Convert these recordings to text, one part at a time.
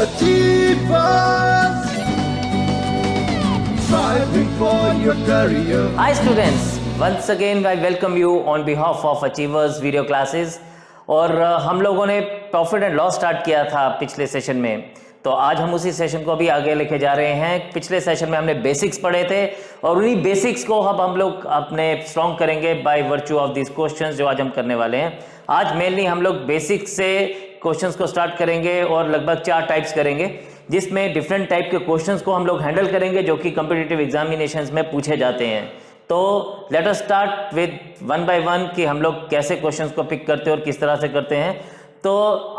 Achievers, striving for your career. Hi students, once again I welcome you on behalf of Achievers video classes। और हम लोगों ने profit and loss start किया था पिछले session में, तो आज हम उसी सेशन को भी आगे लेके जा रहे हैं। पिछले सेशन में हमने बेसिक्स पढ़े थे और उन्हीं बेसिक्स को अब हम लोग अपने स्ट्रॉन्ग करेंगे by virtue of this questions जो आज हम करने वाले हैं। आज मेनली हम लोग बेसिक्स से क्वेश्चंस को स्टार्ट करेंगे और लगभग 4 टाइप्स करेंगे, जिसमें डिफरेंट टाइप के क्वेश्चंस को हम लोग हैंडल करेंगे जो कि कॉम्पिटिटिव एग्जामिनेशंस में पूछे जाते हैं। तो let us start with one by one कि हम लोग कैसे क्वेश्चंस को पिक करते हैं और किस तरह से करते हैं। तो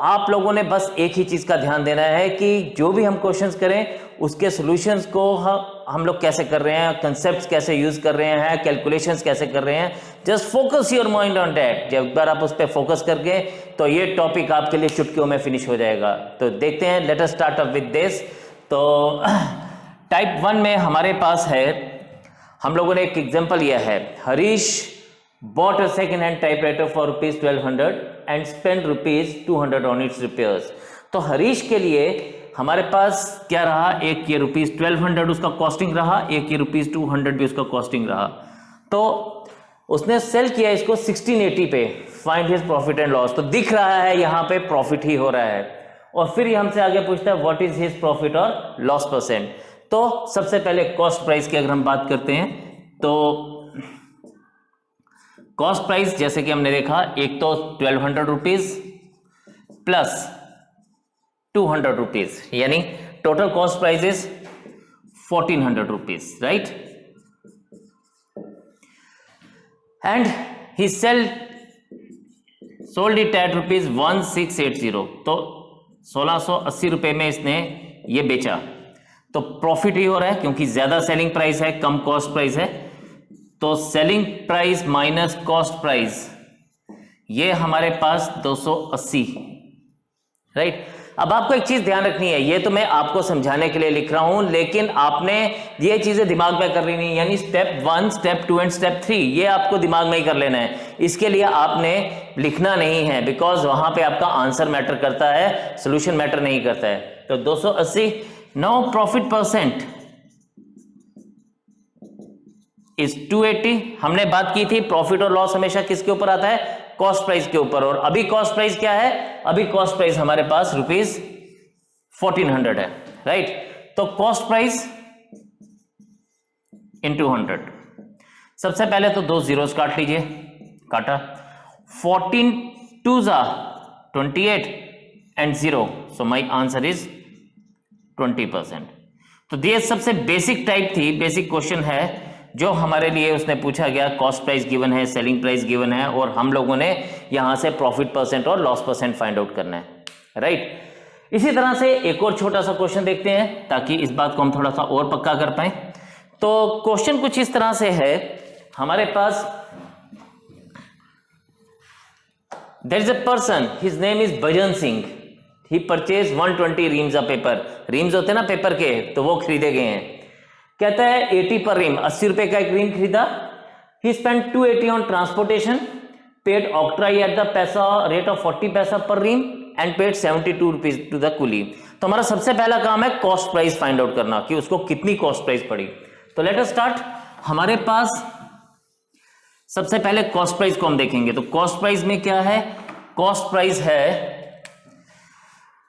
आप लोगों ने बस एक ही चीज़ का ध्यान देना है कि जो भी हम क्वेश्चंस करें उसके सॉल्यूशंस को हम लोग कैसे कर रहे हैं, कंसेप्ट्स कैसे यूज़ कर रहे हैं, कैलकुलेशंस कैसे कर रहे हैं। Just focus your mind on that. जब एक बार आप उस पर फोकस करके तो ये टॉपिक आपके लिए चुटकियों में फिनिश हो जाएगा। तो देखते हैं, let us start up with this. तो टाइप 1 में हमारे पास है, हम लोगों ने एक एग्जाम्पल लिया है, Harish bought a second hand typewriter for ₹1200 and spent ₹200 on its repairs। तो हरीश के लिए हमारे पास क्या रहा, एक ये ₹1200 उसका कॉस्टिंग रहा, एक ये ₹200 भी उसका कॉस्टिंग रहा। तो उसने सेल किया इसको 1680 पे। Find his profit and loss. तो दिख रहा है यहाँ पे प्रॉफिट ही हो रहा है, और फिर ये हमसे आगे पूछता है व्हाट इज हिज प्रॉफिट और लॉस परसेंट। तो सबसे पहले कॉस्ट प्राइस की अगर हम बात करते हैं तो कॉस्ट प्राइस जैसे कि हमने देखा, एक तो ₹1200 प्लस ₹200, यानी total cost price is ₹1400, right. And he sold it at ₹1680। तो 1680 रुपए में इसने ये बेचा। तो प्रॉफिट ही हो रहा है क्योंकि ज्यादा सेलिंग प्राइस है, कम कॉस्ट प्राइस है। तो selling price minus cost price, ये हमारे पास 280, राइट। अब आपको एक चीज ध्यान रखनी है, ये तो मैं आपको समझाने के लिए लिख रहा हूं, लेकिन आपने ये चीजें दिमाग में करनी नहीं, यानी स्टेप 1, स्टेप 2 एंड स्टेप 3 ये आपको दिमाग में ही कर लेना है। इसके लिए आपने लिखना नहीं है, बिकॉज वहां पे आपका आंसर मैटर करता है, सोल्यूशन मैटर नहीं करता है। तो 280। Now profit percent is 280। हमने बात की थी प्रॉफिट और लॉस हमेशा किसके ऊपर आता है, कॉस्ट प्राइस के ऊपर। और अभी कॉस्ट प्राइस क्या है, अभी कॉस्ट प्राइस हमारे पास ₹1400 है, राइट। तो कॉस्ट प्राइस इंटू 100। सबसे पहले तो 2 zeros काट लीजिए, काटा। 14 2s are 28 and 0, so my answer is 20%। तो ये सबसे बेसिक टाइप थी, बेसिक क्वेश्चन है जो हमारे लिए उसने पूछा गया। कॉस्ट प्राइस गिवन है, सेलिंग प्राइस गिवन है, और हम लोगों ने यहां से प्रॉफिट परसेंट और लॉस परसेंट फाइंड आउट करना है, राइट। इसी तरह से एक और छोटा सा क्वेश्चन देखते हैं ताकि इस बात को हम थोड़ा सा और पक्का कर पाए। तो क्वेश्चन कुछ इस तरह से है, हमारे पास there is a person, his name is Bhajan Singh. He purchase 120 reams of paper. Reams होते हैं ना पेपर के, तो वो खरीदे गए हैं। कहता है 80 पर रीम, 80 रुपए का एक रीम खरीदा। He spend 280 on transportation, paid octroi at the paisa rate of 40 paisa per ream and paid ₹72 to the coolie. तो हमारा सबसे पहला काम है कॉस्ट प्राइस फाइंड आउट करना कि उसको कितनी कॉस्ट प्राइस पड़ी। तो लेट अस स्टार्ट। हमारे पास सबसे पहले कॉस्ट प्राइस को हम देखेंगे। तो कॉस्ट प्राइस में क्या है, कॉस्ट प्राइस है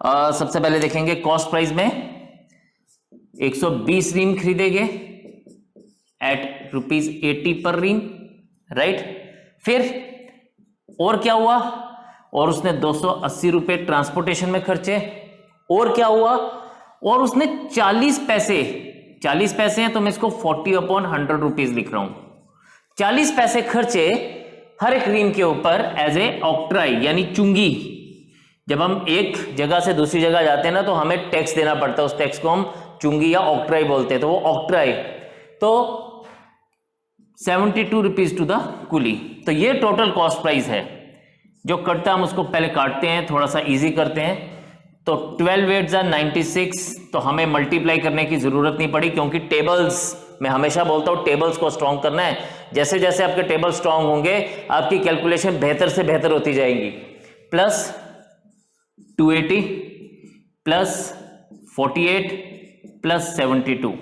सबसे पहले देखेंगे कॉस्ट प्राइस में 120 रीम खरीदेंगे एट ₹80 पर रीम, राइट। फिर और क्या हुआ, और उसने 280 रुपए ट्रांसपोर्टेशन में खर्चे। और क्या हुआ, और उसने 40 पैसे हैं, तो मैं इसको 40/100 लिख रहा हूं। 40 पैसे खर्चे हर एक रीम के ऊपर एज ए ऑक्ट्राई, यानी चुंगी। जब हम एक जगह से दूसरी जगह जाते हैं ना, तो हमें टैक्स देना पड़ता है, उस टैक्स को हम चुंगी या ऑक्ट्राई बोलते हैं। तो वो ऑक्ट्राई, तो ₹72 टू द कुली। तो ये टोटल कॉस्ट प्राइस है। जो कटता हम उसको पहले काटते हैं, थोड़ा सा इजी करते हैं। तो 12 8s are 96, तो हमें मल्टीप्लाई करने की जरूरत नहीं पड़ी, क्योंकि टेबल्स, मैं हमेशा बोलता हूं टेबल्स को स्ट्रॉन्ग करना है। जैसे जैसे आपके टेबल स्ट्रॉन्ग होंगे आपकी कैलकुलेशन बेहतर से बेहतर होती जाएंगी। Plus 280 plus 48 plus 72।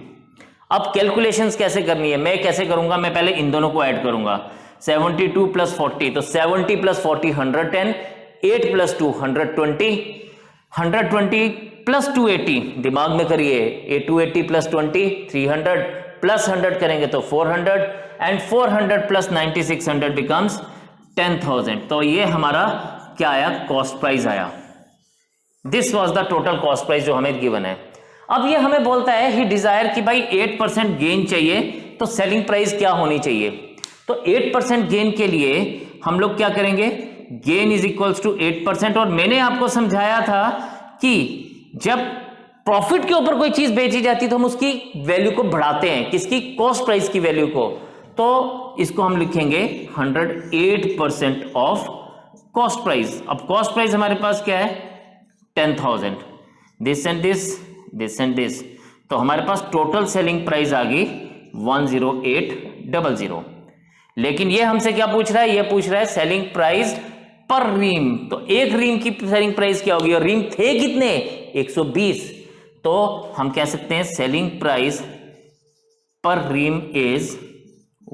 अब कैलकुलेशंस कैसे करनी है, मैं कैसे करूंगा, मैं पहले इन दोनों को ऐड करूंगा। 72 प्लस 40, तो 70 प्लस 40 110, 8 प्लस 2 120, 120 प्लस 280, दिमाग में करिए, 280 प्लस 20 300, प्लस 100 करेंगे तो 400, एंड 400 प्लस 9600 बिकम्स 10,000। तो ये हमारा क्या आया, कॉस्ट प्राइस आया। This was the total cost price जो हमें गिवन है। अब ये हमें बोलता है ही डिजायर कि भाई 8% गेन चाहिए, तो सेलिंग प्राइस क्या होनी चाहिए। तो 8% गेन के लिए हम लोग क्या करेंगे, गेन इज इक्वल्स टू 8%। और मैंने आपको समझाया था कि जब प्रॉफिट के ऊपर कोई चीज बेची जाती है तो हम उसकी वैल्यू को बढ़ाते हैं, किसकी, कॉस्ट प्राइस की वैल्यू को। तो इसको हम लिखेंगे 108% ऑफ कॉस्ट प्राइस। अब कॉस्ट प्राइस हमारे पास क्या है, 10,000, this and this, this and this, तो हमारे पास टोटल सेलिंग प्राइस आ गई 10800। लेकिन ये हमसे क्या पूछ रहा है, ये पूछ रहा है सेलिंग प्राइस पर रीम। तो एक रीम की सेलिंग प्राइस क्या होगी, और रीम थे कितने, 120। तो हम कह सकते हैं सेलिंग प्राइस पर रीम इज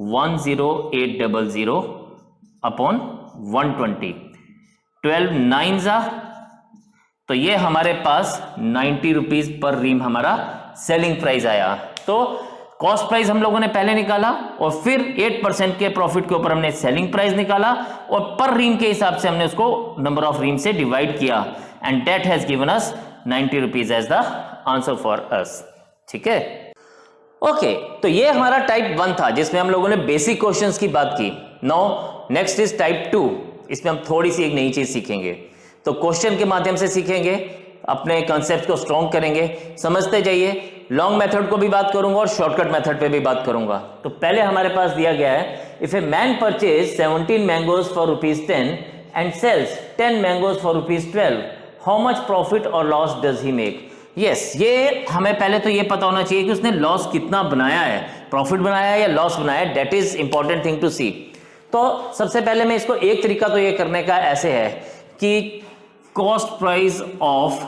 10800 अपॉन 120, 12 9 जा, तो ये हमारे पास 90 रुपीज पर रीम हमारा सेलिंग प्राइस आया। तो कॉस्ट प्राइस हम लोगों ने पहले निकाला और फिर 8% के प्रॉफिट के ऊपर हमने सेलिंग प्राइस निकाला और पर रीम के हिसाब से हमने उसको नंबर ऑफ रीम से डिवाइड किया, and that has given us 90 rupees as the answer for us. ठीक है, ओके, तो ये हमारा टाइप 1 था जिसमें हम लोगों ने बेसिक क्वेश्चंस की बात की। नाउ नेक्स्ट इज टाइप 2, इसमें हम थोड़ी सी एक नई चीज सीखेंगे। तो क्वेश्चन के माध्यम से सीखेंगे, अपने कंसेप्ट को स्ट्रॉन्ग करेंगे, समझते जाइए। लॉन्ग मेथड को भी बात करूंगा और शॉर्टकट मेथड पे भी बात करूंगा। तो पहले हमारे पास दिया गया है, if a man purchase 17 mangoes for ₹10 and sells 10 mangoes for ₹12, how much profit और loss does he make. Yes, ये हमें पहले तो ये पता होना चाहिए कि उसने लॉस कितना बनाया है, प्रॉफिट बनाया है या लॉस बनाया है, that is important thing to see. तो सबसे पहले मैं इसको एक तरीका तो ये करने का ऐसे है कि cost price of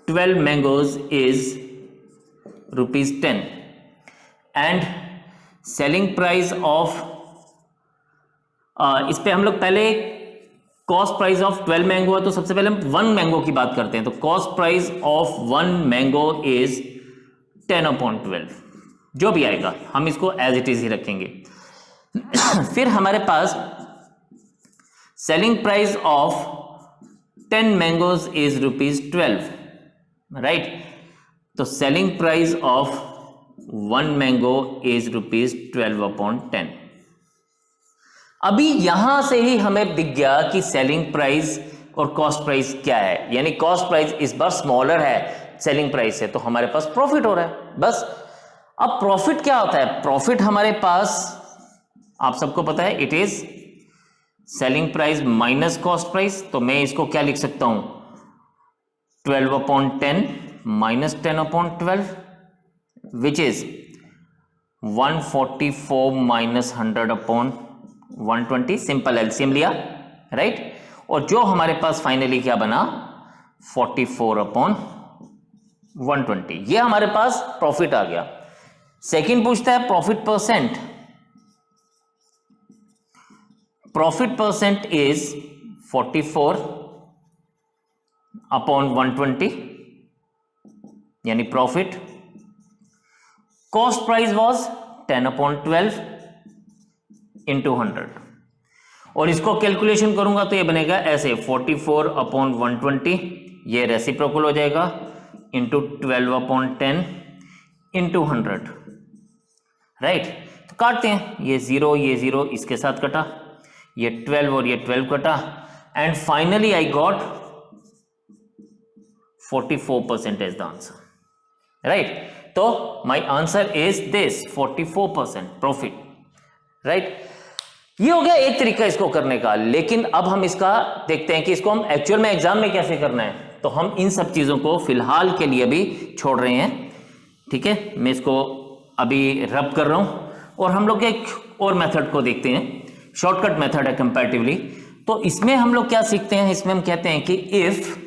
12 mangoes is ₹10 and selling price of, इस पे हम लोग पहले कॉस्ट प्राइस ऑफ 12 मैंगो है, तो सबसे पहले हम 1 मैंगो की बात करते हैं। तो cost price of 1 mango is 10/12, जो भी आएगा हम इसको एज इट इज ही रखेंगे। फिर हमारे पास selling price of 10 mangoes is ₹12, right. तो selling price of 1 mango is ₹12/10। अभी यहां से ही हमें दिख गया कि सेलिंग प्राइस और कॉस्ट प्राइस क्या है, यानी कॉस्ट प्राइस इस बार स्मॉलर है सेलिंग प्राइस से, तो हमारे पास प्रॉफिट हो रहा है बस। अब प्रॉफिट क्या होता है, प्रॉफिट हमारे पास आप सबको पता है, it is selling price minus cost price. तो मैं इसको क्या लिख सकता हूं, 12/10 minus 10/12, which is 144 minus 100/120, simple LCM लिया, राइट। और जो हमारे पास फाइनली क्या बना, 44/120, ये हमारे पास प्रॉफिट आ गया। सेकंड पूछता है profit percent. Profit percent is 44/120, यानी profit. Cost price was 10/12 into 100, और इसको कैलकुलेशन करूंगा तो ये बनेगा ऐसे 44/120, ये रेसिप्रोकल हो जाएगा, इंटू 12/10 इंटू 100, राइट। तो काटते हैं, ये 0 इसके साथ कटा, ये 12 और ये 12 कटा, and finally I got 44% as the answer, right. तो my answer is this 44% profit, right. ये हो गया एक तरीका इसको करने का। लेकिन अब हम इसका देखते हैं कि इसको हम एक्चुअल में एग्जाम में कैसे करना है। तो हम इन सब चीजों को फिलहाल के लिए भी छोड़ रहे हैं, ठीक है। मैं इसको अभी रब कर रहा हूं और हम लोग एक और मेथड को देखते हैं, शॉर्टकट मेथड है कंपैरेटिवली। तो इसमें हम लोग क्या सीखते हैं, इसमें हम कहते हैं कि if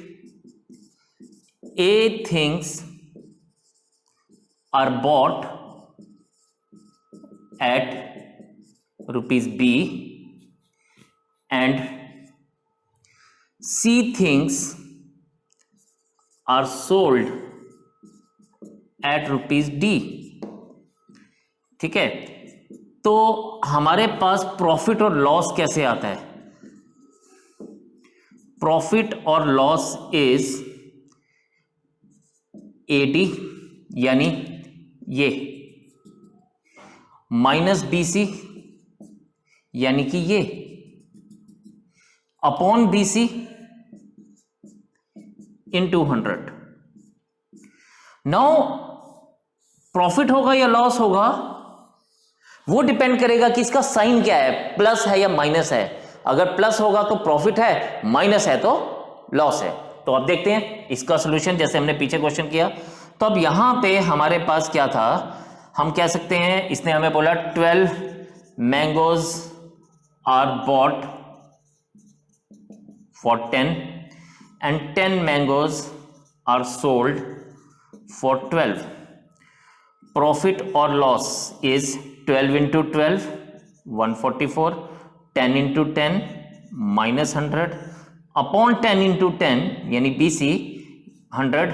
A things are bought at rupees B and C things are sold at rupees D. ठीक है, तो हमारे पास प्रॉफिट और लॉस कैसे आता है? प्रॉफिट और लॉस इज AD यानी ये माइनस BC यानी कि ये अपॉन BC इन 200. नाउ प्रॉफिट होगा या लॉस होगा वो डिपेंड करेगा कि इसका साइन क्या है, प्लस है या माइनस है. अगर प्लस होगा तो प्रॉफिट है, माइनस है तो लॉस है. तो अब देखते हैं इसका सॉल्यूशन, जैसे हमने पीछे क्वेश्चन किया. तो अब यहां पे हमारे पास क्या था, हम कह सकते हैं, इसने हमें बोला 12 mangoes are bought for 10 and 10 mangoes are sold for 12. Profit और loss is 12 into 12 144, 10 into 10 minus 100 upon 10 into 10 यानी BC 100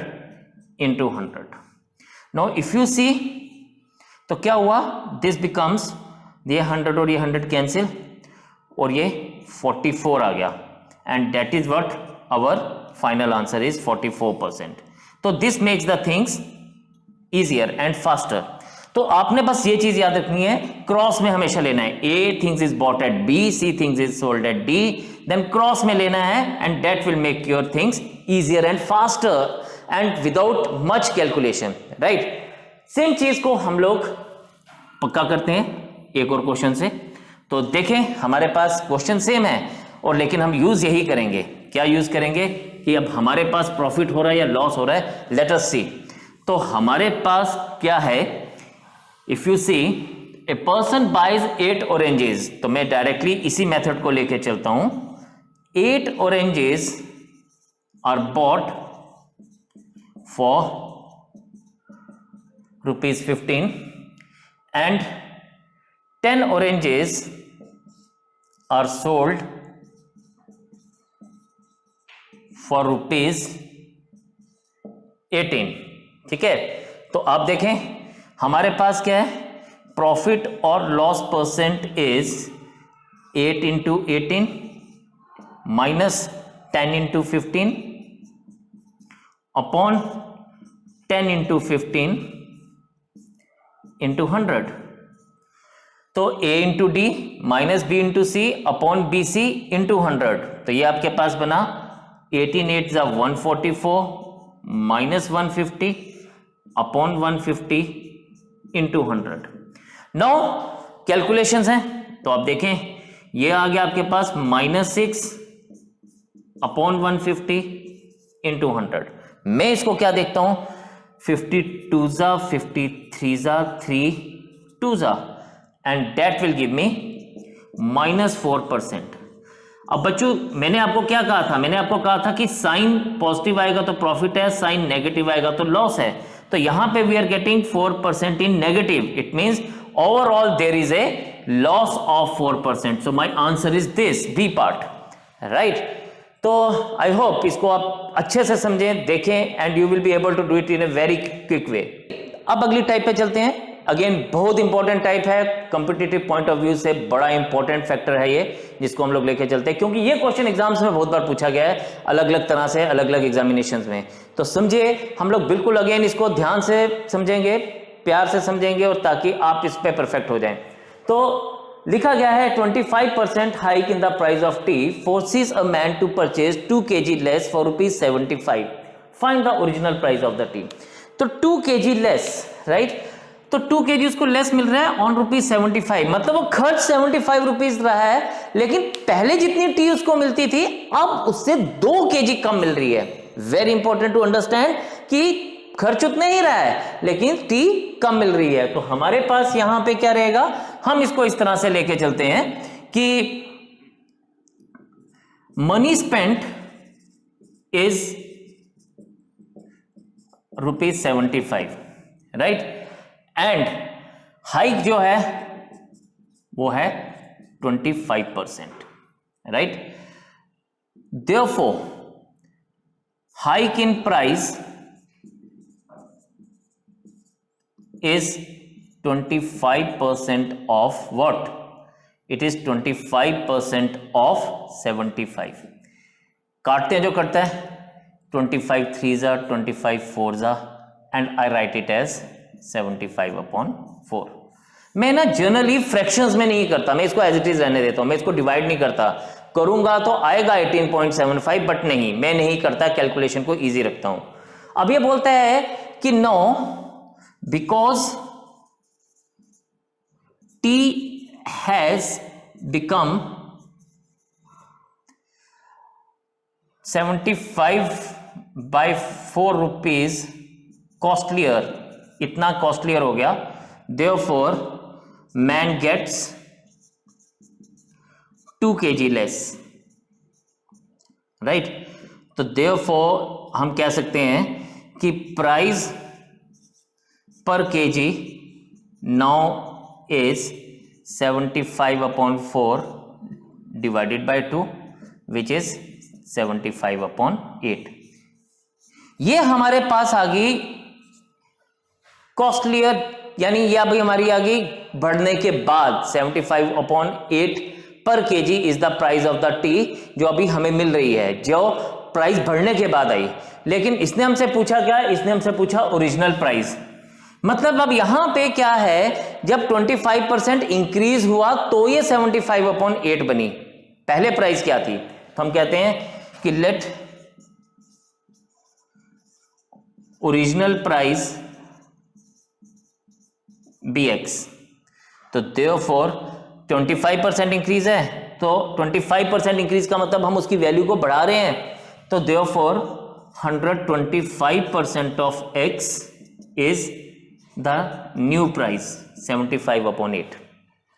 into 100. Now if you see तो क्या हुआ, दिस बिकम्स, ये 100 और ये 100 कैंसिल और ये 44 आ गया and that is what our final answer is 44%. तो this makes the things easier and faster. तो आपने बस ये चीज याद रखनी है, क्रॉस में हमेशा लेना है. A things is bought at B, C things is sold at D, then cross में लेना है and that will make your things easier and faster and without much calculation, right. Same चीज को हम लोग पक्का करते हैं एक और क्वेश्चन से. तो देखें हमारे पास क्वेश्चन सेम है और लेकिन हम यूज यही करेंगे. क्या यूज करेंगे कि अब हमारे पास प्रॉफिट हो रहा है या लॉस हो रहा है, लेट अस सी. तो हमारे पास क्या है, if you see a person buys 8 oranges, तो मैं डायरेक्टली इसी मेथड को लेके चलता हूं. 8 oranges are bought for ₹15 and 10 oranges are sold for ₹18. ठीक है, तो आप देखें हमारे पास क्या है, प्रॉफिट और loss percent is 8 into 18 minus 10 into 15 upon 10 into 15 into 100. तो A into D minus B into C upon BC into 100. तो ये आपके पास बना 18 8 जा 144 minus 150 upon 150 into 100. Now calculations हैं, तो आप देखें ये आ गया आपके पास -6 अपॉन 150 इंटू 100. मैं इसको क्या देखता हूं, 52 जा 53 जा 3 2 जा and that will give me -4%. अब बच्चों मैंने आपको क्या कहा था, मैंने आपको कहा था कि साइन पॉजिटिव आएगा तो प्रॉफिट है, साइन नेगेटिव आएगा तो लॉस है. तो यहां पे we are getting 4% in negative, it means overall there is a loss of 4%. So my answer is this B part, right. तो आई होप इसको आप अच्छे से समझें, देखें and you will be able to do it in a very quick way. अब अगली type पे चलते हैं. अगेन बहुत इंपॉर्टेंट टाइप है, कॉम्पिटिटिव पॉइंट ऑफ व्यू से बड़ा इंपॉर्टेंट फैक्टर है ये, जिसको हम लोग लेके चलते हैं, क्योंकि ये क्वेश्चन एग्जाम्स में बहुत बार पूछा गया है अलग अलग तरह से, अलग अलग एग्जामिनेशंस में. तो समझिए हम लोग बिल्कुल अगेन इसको ध्यान से समझेंगे, प्यार से समझेंगे, और ताकि आप इस पे परफेक्ट हो जाएं. तो लिखा गया है 25% hike in the price of tea forces a man to purchase 2 kg less for ₹75. Find the original price of the tea. तो 2 kg लेस, राइट. तो 2 kg उसको लेस मिल रहा है ऑन ₹75, मतलब वो खर्च ₹75 रहा है, लेकिन पहले जितनी टी उसको मिलती थी अब उससे 2 kg कम मिल रही है. वेरी इंपॉर्टेंट टू अंडरस्टैंड कि खर्च उतना ही रहा है लेकिन टी कम मिल रही है. तो हमारे पास यहां पे क्या रहेगा, हम इसको इस तरह से लेके चलते हैं कि money spent is ₹75, right. And hike जो है वो है 25%, right. Therefore hike in price is 25% of what? It is 25% of 75. काटते हैं जो करता है 25 3s are 25 4s are and I write it as 75/4. मैं ना जनरली फ्रैक्शंस में नहीं करता, मैं इसको एज इट इज रहने देता हूं, मैं इसको डिवाइड नहीं करता। करूंगा तो आएगा 18.75, बट नहीं, मैं नहीं करता, कैलकुलेशन को इजी रखता हूं। अब ये बोलता है कि no, because T has become 75/4 rupees costlier, इतना कॉस्टलियर हो गया, therefore man gets 2 kg less, right? तो therefore हम कह सकते हैं कि price per kg now is 75/4 divided by 2, which is 75/8. ये हमारे पास आ गई कॉस्टलियर, यानी ये अभी हमारी आ गई बढ़ने के बाद 75/8 पर KG is the price of the T, जो अभी हमें मिल रही है, जो प्राइस बढ़ने के बाद आई। लेकिन इसने हमसे पूछा क्या? इसने हमसे पूछा ओरिजिनल प्राइस। मतलब अब यहां पे क्या है, जब 25% इंक्रीज हुआ तो ये 75/8 बनी। पहले प्राइस क्या थी? तो हम कहते हैं कि let original price be X. तो देयरफॉर 25% इंक्रीज है, तो 25% इंक्रीज का मतलब हम उसकी वैल्यू को बढ़ा रहे हैं। तो therefore 125% of x is the new price 75/8,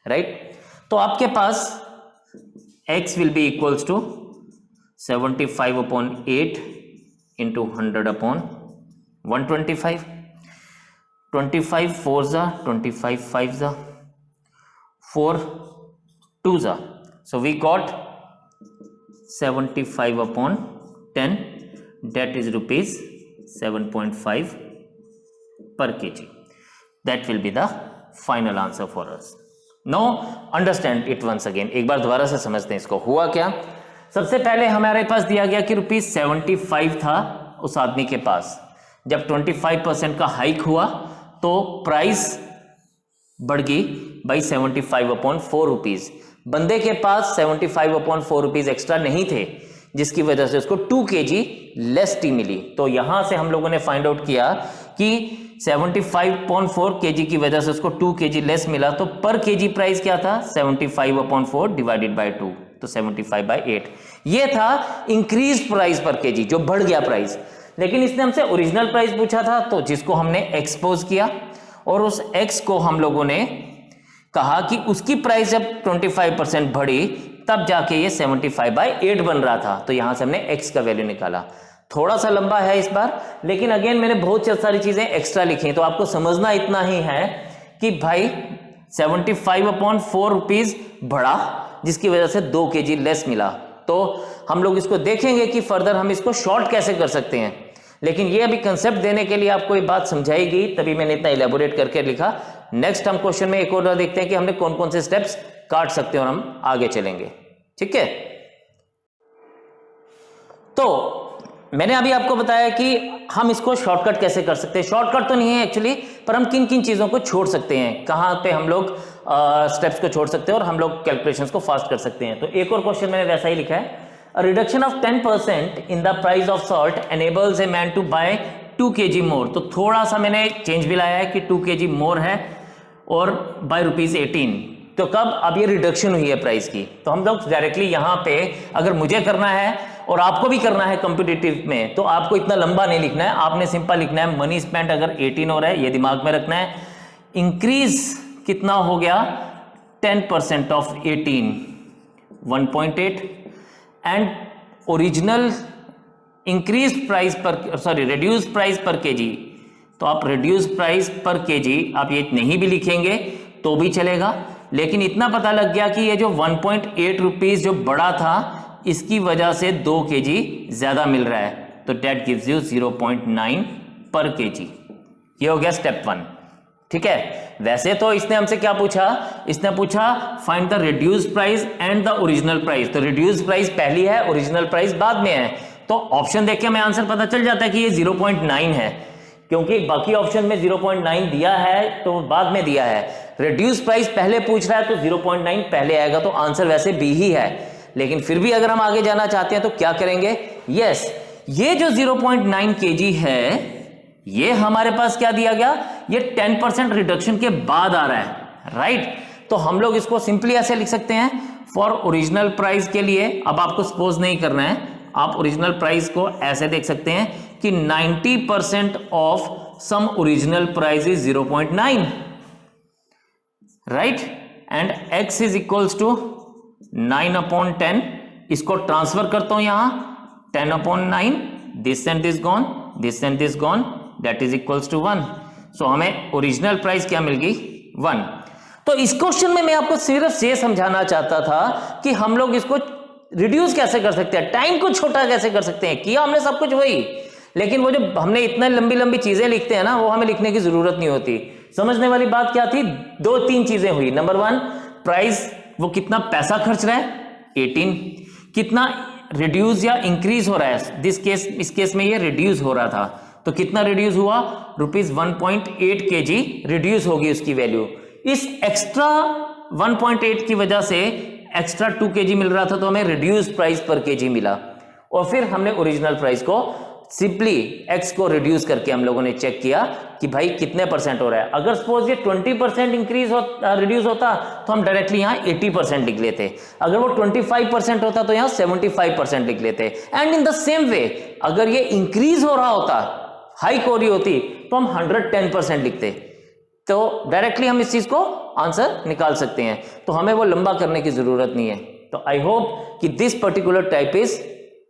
right. तो आपके पास x will be equals to 75/8 into 100/125, 25 4s are 25 5s are 4 2s are, so we got 75/10, that is rupees 7.5 per kg. That will be the final answer for us. Now understand it once again. एक बार दोबारा से समझते हैं इसको। हुआ क्या? सबसे पहले हमारे पास दिया गया कि ₹75 था उस आदमी के पास। जब 25% का हाइक हुआ तो प्राइस बढ़ गई बाई 75/4 रुपीज। बंदे के पास 75/4 रुपीज एक्स्ट्रा नहीं थे, जिसकी वजह से उसको 2 kg लेस टी मिली। तो यहां से हम लोगों ने फाइंड आउट किया कि 75/4 kg की वजह से उसको 2 kg लेस मिला। तो पर केजी प्राइस क्या था? 75/4 डिवाइडेड बाय 2, तो 75/8। ये था इंक्रीज प्राइस पर केजी, जो बढ़ गया प्राइस। लेकिन इसने हमसे ओरिजिनल प्राइस पूछा था, तो जिसको हमने एक्सपोज किया, और उस एक्स को हम लोगों ने कहा कि उसकी प्राइस जब 25% बढ़ी तब जाके ये 75/8 बन रहा था। तो यहां से हमने एक्स का वैल्यू निकाला। थोड़ा सा लंबा है इस बार, लेकिन अगेन मैंने बहुत सारी चीजें एक्स्ट्रा लिखी, तो आपको समझना इतना ही है कि भाई 75/4 रुपीज बढ़ा, जिसकी वजह से 2 kg लेस मिला। तो हम लोग इसको देखेंगे कि फर्दर हम इसको शॉर्ट कैसे कर सकते हैं, लेकिन ये अभी कंसेप्ट देने के लिए आपको ये बात समझाई गई, तभी मैंने इतना इलेबोरेट करके लिखा। नेक्स्ट हम क्वेश्चन में एक और देखते हैं कि हमने कौन कौन से स्टेप्स काट सकते हैं और हम आगे चलेंगे, ठीक है। तो मैंने अभी आपको बताया कि हम इसको शॉर्टकट कैसे कर सकते हैं। शॉर्टकट तो नहीं है एक्चुअली, पर हम किन किन चीज़ों को छोड़ सकते हैं, कहाँ पे हम लोग स्टेप्स को छोड़ सकते हैं और हम लोग कैलकुलेशंस को फास्ट कर सकते हैं। तो एक और क्वेश्चन मैंने वैसा ही लिखा है, A reduction of 10% in the price of salt enables a man to buy 2 kg more। तो थोड़ा सा मैंने चेंज भी लाया है कि 2 kg मोर है और बाय ₹18। तो कब? अब ये रिडक्शन हुई है प्राइस की। तो हम लोग डायरेक्टली यहाँ पे, अगर मुझे करना है और आपको भी करना है कॉम्पिटिटिव में, तो आपको इतना लंबा नहीं लिखना है, आपने सिंपल लिखना है मनी स्पेंड अगर 18 हो रहा है, ये दिमाग में रखना है। इंक्रीज कितना हो गया? 10% of 18 1.8, and original increase price पर, सॉरी रिड्यूस प्राइस पर केजी तो आप रिड्यूस प्राइस पर केजी आप ये नहीं भी लिखेंगे तो भी चलेगा, लेकिन इतना पता लग गया कि ये जो 1.8 रुपीज जो बड़ा था इसकी वजह से 2 केजी ज्यादा मिल रहा है, तो डेट गिव्स यू 0.9 पर केजी। ये हो गया स्टेप 1। ठीक है, वैसे तो इसने हमसे क्या पूछा, इसने पूछा find the reduce price and the original price, तो रिड्यूस प्राइस पहली है, ओरिजिनल प्राइस बाद में है, तो ऑप्शन देख के हमें आंसर पता चल जाता है कि ये 0.9 है, क्योंकि बाकी ऑप्शन में 0.9 दिया है तो बाद में दिया है। रिड्यूस प्राइस पहले पूछ रहा है तो 0.9 पहले आएगा, तो आंसर वैसे बी ही है। लेकिन फिर भी अगर हम आगे जाना चाहते हैं तो क्या करेंगे, यस ये जो 0.9 केजी है ये हमारे पास क्या दिया गया, ये 10% रिडक्शन के बाद आ रहा है, राइट। तो हम लोग इसको सिंपली ऐसे लिख सकते हैं, फॉर ओरिजिनल प्राइस के लिए, अब आपको सपोज नहीं करना है, आप ओरिजिनल प्राइस को ऐसे देख सकते हैं कि 90% of some original price is 0.9, right, and x is equals to 9/10, इसको ट्रांसफर करता हूं यहां 10/9, this and this gone, this and this gone, that is equals to 1। So हमें ओरिजिनल प्राइस क्या मिल गई, 1। तो इस क्वेश्चन में मैं आपको सिर्फ ये समझाना चाहता था कि हम लोग इसको रिड्यूस कैसे कर सकते हैं, टाइम को छोटा कैसे कर सकते हैं, किया हमने सब कुछ वही, लेकिन वो जो हमने इतना लंबी लंबी चीजें लिखते हैं ना, वो हमें लिखने की जरूरत नहीं होती। समझने वाली बात क्या थी, 2-3 चीजें हुई। नंबर 1, प्राइस वो कितना पैसा खर्च रहा है 18, कितना रिड्यूस या इंक्रीज हो रहा है, इस केस में ये रिड्यूस हो रहा था, तो कितना रिड्यूस हुआ, ₹1.8 केजी रिड्यूस होगी उसकी वैल्यू। इस एक्स्ट्रा 1.8 की वजह से एक्स्ट्रा 2 केजी मिल रहा था, तो हमें रिड्यूस प्राइस पर केजी मिला। और फिर हमने ओरिजिनल प्राइस को सिंपली x को रिड्यूस करके हम लोगों ने चेक किया कि भाई कितने परसेंट हो रहा है। अगर सपोज ये 20% इंक्रीज रिड्यूस होता तो हम डायरेक्टली यहाँ 80% लिख लेते, अगर वो 25% होता तो यहाँ 75% लिख लेते। And in the same way अगर ये इंक्रीज हो रहा होता, हाइक हो रही होती, तो हम 110% लिखते, तो डायरेक्टली हम इस चीज को आंसर निकाल सकते हैं, तो हमें वो लंबा करने की जरूरत नहीं है। तो आई होप कि this particular type is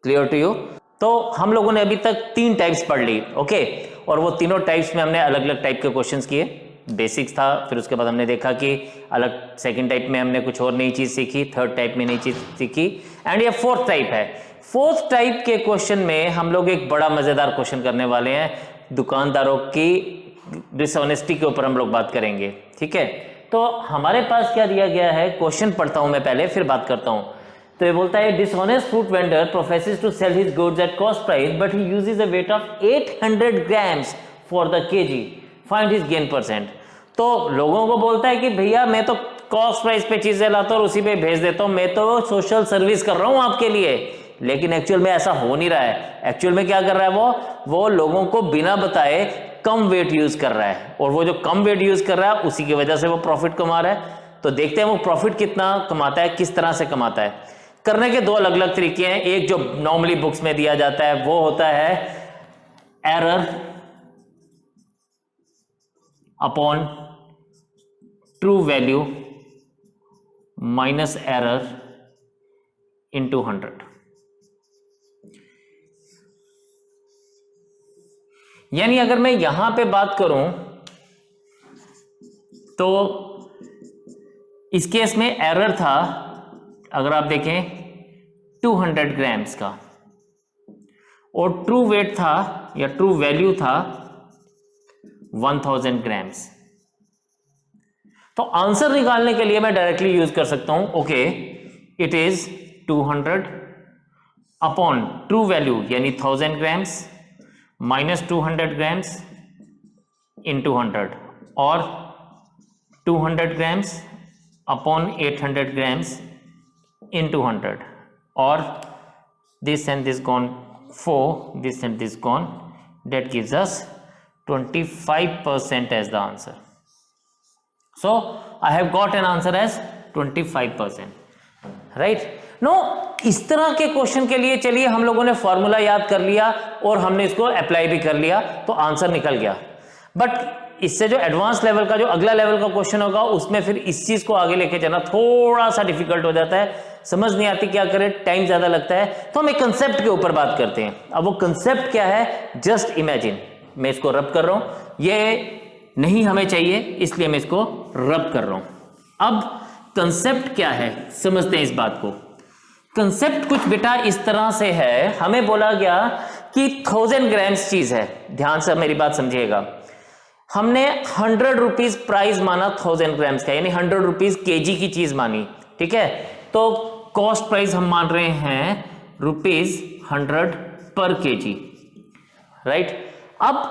clear to you. तो हम लोगों ने अभी तक 3 टाइप्स पढ़ ली, ओके, और वो तीनों टाइप्स में हमने अलग अलग टाइप के क्वेश्चंस किए। बेसिक्स था, फिर उसके बाद हमने देखा कि अलग सेकंड टाइप में हमने कुछ और नई चीज सीखी, थर्ड टाइप में नई चीज सीखी, एंड ये फोर्थ टाइप है। फोर्थ टाइप के क्वेश्चन में हम लोग एक बड़ा मजेदार क्वेश्चन करने वाले हैं, दुकानदारों की डिसऑनेस्टी के ऊपर हम लोग बात करेंगे, ठीक है। तो हमारे पास क्या दिया गया है, क्वेश्चन पढ़ता हूं मैं पहले, फिर बात करता हूं। तो ये बोलता है dishonest fruit vendor professes to sell his goods at cost price but he uses a weight of 800 grams for the K G, find his gain percent. तो लोगों को बोलता है कि भैया मैं तो कॉस्ट प्राइस पे चीजें लाता हूं और उसी पे भेज देता हूं, मैं तो सोशल सर्विस कर रहा हूं आपके लिए, लेकिन एक्चुअल में ऐसा हो नहीं रहा है। एक्चुअल में क्या कर रहा है, वो लोगों को बिना बताए कम वेट यूज कर रहा है, और वो जो कम वेट यूज कर रहा है उसी की वजह से वो प्रॉफिट कमा रहा है। तो देखते हैं वो प्रॉफिट कितना कमाता है, किस तरह से कमाता है। करने के 2 अलग अलग तरीके हैं। एक जो नॉर्मली बुक्स में दिया जाता है वो होता है error upon true value minus error into 100। यानी अगर मैं यहां पे बात करूं तो इस केस में एरर था, अगर आप देखें 200 ग्राम्स का, और ट्रू वेट था या ट्रू वैल्यू था 1000 ग्राम्स। तो आंसर निकालने के लिए मैं डायरेक्टली यूज कर सकता हूं, okay, it is 200 upon true value यानी 1000 ग्राम्स माइनस 200 ग्राम्स इंटू 100, और 200 grams upon 800 grams into 100, or this and this gone 4, this and this gone, that gives us 25% as the answer. So I have got an answer as 25%, right? No, इस तरह के question के लिए चलिए हम लोगों ने फॉर्मूला याद कर लिया और हमने इसको अप्लाई भी कर लिया, तो आंसर निकल गया। बट इससे जो एडवांस लेवल का, जो अगला लेवल का क्वेश्चन होगा, उसमें फिर इस चीज को आगे लेके जाना थोड़ा सा डिफिकल्ट हो जाता है, समझ नहीं आती क्या करें, टाइम ज्यादा लगता है। तो हम एक कंसेप्ट के ऊपर बात करते हैं। अब वो कंसेप्ट क्या है, जस्ट इमेजिन, मैं इसको रब कर रहा हूं, ये नहीं हमें चाहिए इसलिए मैं इसको रब कर रहा हूं। अब कंसेप्ट क्या है समझते हैं इस बात को। कंसेप्ट कुछ बेटा इस तरह से है, हमें बोला गया कि 1000 ग्राम्स चीज है, ध्यान से मेरी बात समझिएगा। हमने 100 रुपीज प्राइस माना 1000 ग्राम्स का, यानी 100 रुपीज केजी की चीज मानी, ठीक है। तो कॉस्ट प्राइस हम मान रहे हैं ₹100 पर केजी, राइट। अब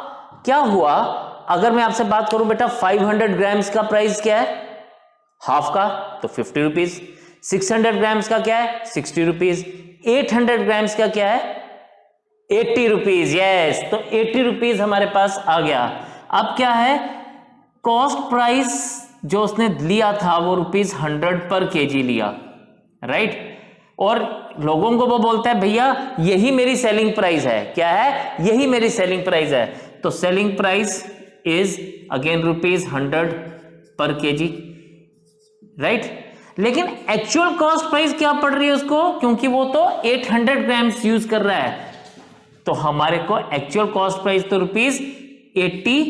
क्या हुआ, अगर मैं आपसे बात करूं बेटा 500 ग्राम्स का प्राइस क्या है, हाफ का, तो 50 रुपीज। 600 ग्राम्स का क्या है, 60 रुपीज। 800 ग्राम्स का क्या है, 80 रुपीज। यस, तो 80 रुपीज हमारे पास आ गया। अब क्या है, कॉस्ट प्राइस जो उसने लिया था वो ₹100 पर केजी लिया, राइट। और लोगों को वो बोलता है भैया यही मेरी सेलिंग प्राइस है, क्या है, यही मेरी सेलिंग प्राइस है। तो सेलिंग प्राइस इज अगेन ₹100 पर केजी, राइट। लेकिन एक्चुअल कॉस्ट प्राइस क्या पड़ रही है उसको, क्योंकि वो तो 800 ग्राम्स यूज कर रहा है, तो हमारे को एक्चुअल कॉस्ट प्राइस तो ₹80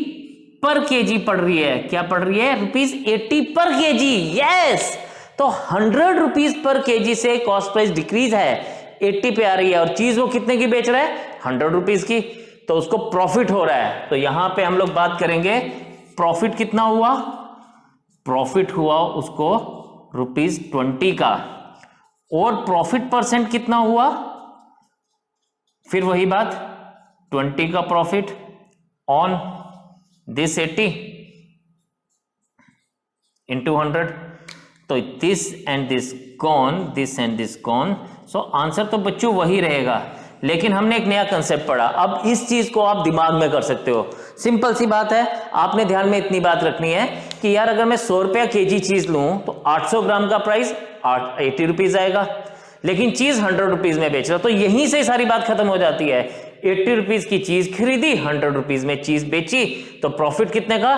पर केजी पड़ रही है। क्या पड़ रही है, ₹80 पर केजी। यस, तो 100 रुपीज पर केजी से कॉस्ट प्राइस डिक्रीज है, 80 पे आ रही है। और चीज वो कितने की बेच रहा है, 100 रुपीज की, तो उसको प्रॉफिट हो रहा है। तो यहां पे हम लोग बात करेंगे प्रॉफिट कितना हुआ, प्रॉफिट हुआ उसको ₹20 का। और प्रॉफिट परसेंट कितना हुआ, फिर वही बात, 20 का प्रॉफिट ऑन दिस 80 into 100, तो this and this gone, this and this gone. So answer तो बच्चों वही रहेगा, लेकिन हमने एक नया कंसेप्ट पढ़ा। अब इस चीज को आप दिमाग में कर सकते हो, सिंपल सी बात है। आपने ध्यान में इतनी बात रखनी है कि यार अगर मैं 100 रुपया केजी चीज लूं तो 800 ग्राम का प्राइस 80 रुपीज आएगा, लेकिन चीज 100 रुपीज में बेच रहा, तो यहीं से सारी बात खत्म हो जाती है। 80 रुपीज की चीज खरीदी, 100 रुपीज में चीज बेची, तो प्रॉफिट कितने का,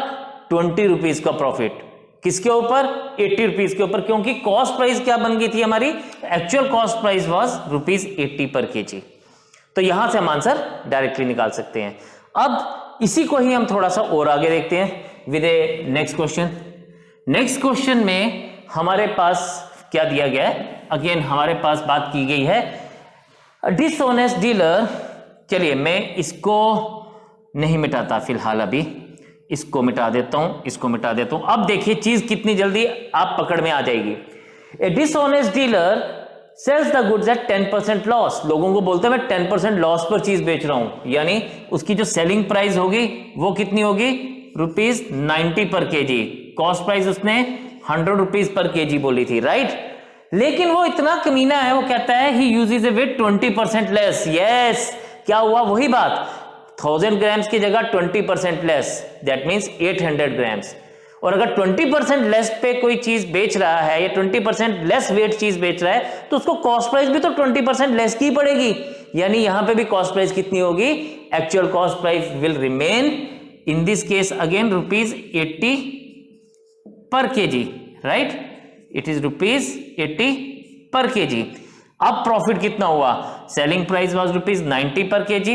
20 रुपीज का प्रॉफिट। किसके ऊपर, 80 रुपीज के ऊपर, क्योंकि कॉस्ट प्राइस क्या बन गई थी हमारी, एक्चुअल कॉस्ट प्राइस वाज ₹80 पर केजी। तो यहां से हम आंसर डायरेक्टली निकाल सकते हैं। अब इसी को ही हम थोड़ा सा और आगे देखते हैं with A next question. Next question में हमारे पास क्या दिया गया है, अगेन हमारे पास बात की गई है डिसऑनेस्ट डीलर। चलिए मैं इसको नहीं मिटाता फिलहाल, अभी इसको मिटा देता हूं, इसको मिटा देता हूं। अब देखिए चीज कितनी जल्दी आप पकड़ में आ जाएगी। A dishonest dealer sells the goods at 10% loss. लोगों को बोलते हैं मैं 10% लॉस पर चीज बेच रहा हूं, यानी उसकी जो सेलिंग प्राइस होगी वो कितनी होगी, ₹90 पर केजी। कॉस्ट प्राइस उसने 100 रुपीज पर केजी बोली थी, राइट। लेकिन वो इतना कमीना है, वो कहता है he uses it with 20% less. Yes, क्या हुआ, वही बात, 1000 ग्राम्स की जगह 20% लेस, दैट मीन्स 800 ग्राम्स। और अगर 20% लेस पे कोई चीज बेच रहा है या 20% लेस वेट चीज बेच रहा है, तो उसको कॉस्ट प्राइस भी तो 20% लेस की पड़ेगी, यानी यहां पे भी कॉस्ट प्राइस कितनी होगी, actual cost price will remain in this case again ₹80 पर केजी, राइट। इट इज ₹80 पर केजी। अब प्रॉफिट कितना हुआ, सेलिंग प्राइस वाज ₹90 पर KG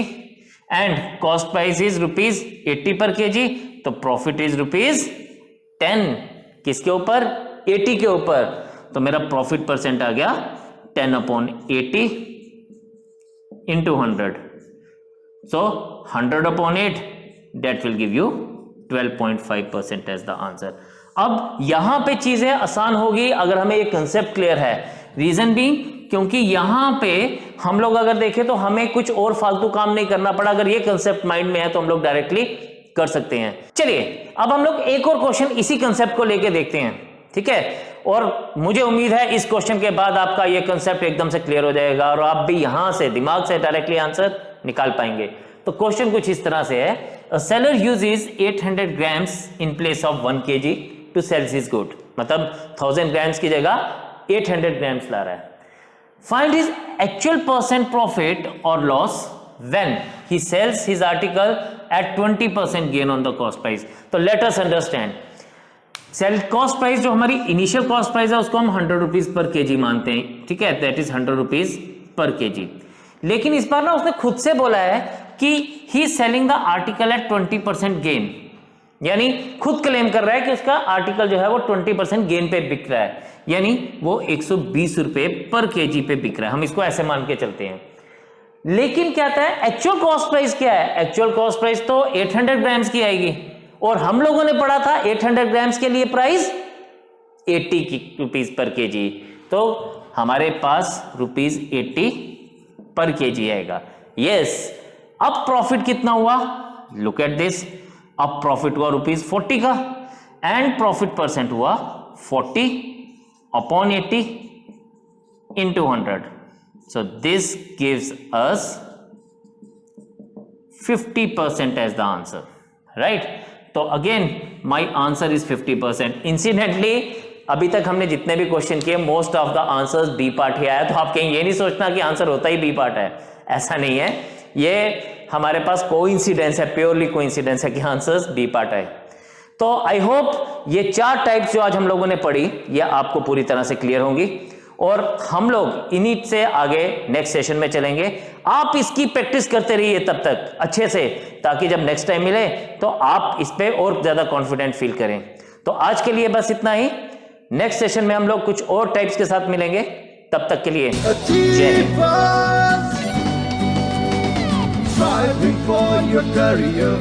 and cost price is ₹80 पर केजी, तो प्रॉफिट इज ₹10 किसके ऊपर, 80 के ऊपर। तो मेरा प्रॉफिट परसेंट आ गया 10/80 into 100, so 100/8 that will give you 12.5% as the answer। अब यहां पे चीजें आसान होगी अगर हमें ये कंसेप्ट क्लियर है। रीजन भी क्योंकि यहां पे हम लोग अगर देखें तो हमें कुछ और फालतू काम नहीं करना पड़ा, अगर ये कंसेप्ट माइंड में है तो हम लोग डायरेक्टली कर सकते हैं। चलिए अब हम लोग एक और क्वेश्चन इसी कंसेप्ट को लेके देखते हैं, ठीक है। और मुझे उम्मीद है इस क्वेश्चन के बाद आपका ये कंसेप्ट एकदम से क्लियर हो जाएगा और आप भी यहां से दिमाग से डायरेक्टली आंसर निकाल पाएंगे। तो क्वेश्चन कुछ इस तरह से है, a seller uses 800 grams in place of 1 kg to sell his good, मतलब 1000 ग्राम्स की जगह 800 ग्राम्स ला रहा है। Find his actual percent profit और loss when he sells his article at 20% gain on the cost price। तो let us understand, cell cost price जो हमारी initial cost price है उसको हम 100 रुपीज पर केजी मानते हैं, ठीक है, that is 100 rupees per KG. लेकिन इस बार ना उसने खुद से बोला है कि he selling the article at 20% gain, यानी खुद क्लेम कर रहा है कि उसका आर्टिकल जो है वो 20% गेन पे बिक रहा है, यानी वो 120 रुपए पर केजी पे बिक रहा है। हम इसको ऐसे मान के चलते हैं। लेकिन क्या आता है, एक्चुअल कॉस्ट प्राइस क्या है? एक्चुअल कॉस्ट प्राइस तो 800 ग्राम्स की आएगी, और हम लोगों ने पढ़ा था 800 ग्राम्स के लिए प्राइस 80 रुपीज पर केजी, तो हमारे पास ₹80 पर केजी आएगा। यस, अब प्रॉफिट कितना हुआ? लुक एट दिस, अब प्रॉफिट हुआ ₹40 का, एंड प्रॉफिट परसेंट हुआ 40/80 into 100. So this gives us 50% as the answer, right? तो again my answer is 50%. Incidentally, अभी तक हमने जितने भी क्वेश्चन किए most of the answers B part ही आया, तो आप कहीं ये नहीं सोचना कि आंसर होता ही बी पार्ट है, ऐसा नहीं है। ये हमारे पास कोइंसिडेंस है, प्योरली कोइंसिडेंस है कि आंसर्स बी पार्ट आए। तो आई होप ये 4 टाइप्स जो आज हम लोगों ने पढ़ी ये आपको पूरी तरह से क्लियर होंगी, और हम लोग इन्हीं से आगे नेक्स्ट सेशन में चलेंगे। आप इसकी प्रैक्टिस करते रहिए तब तक अच्छे से, ताकि जब नेक्स्ट टाइम मिले तो आप इस पे और ज्यादा कॉन्फिडेंट फील करें। तो आज के लिए बस इतना ही, नेक्स्ट सेशन में हम लोग कुछ और टाइप्स के साथ मिलेंगे। तब तक के लिए जय Hind. Striving for your career.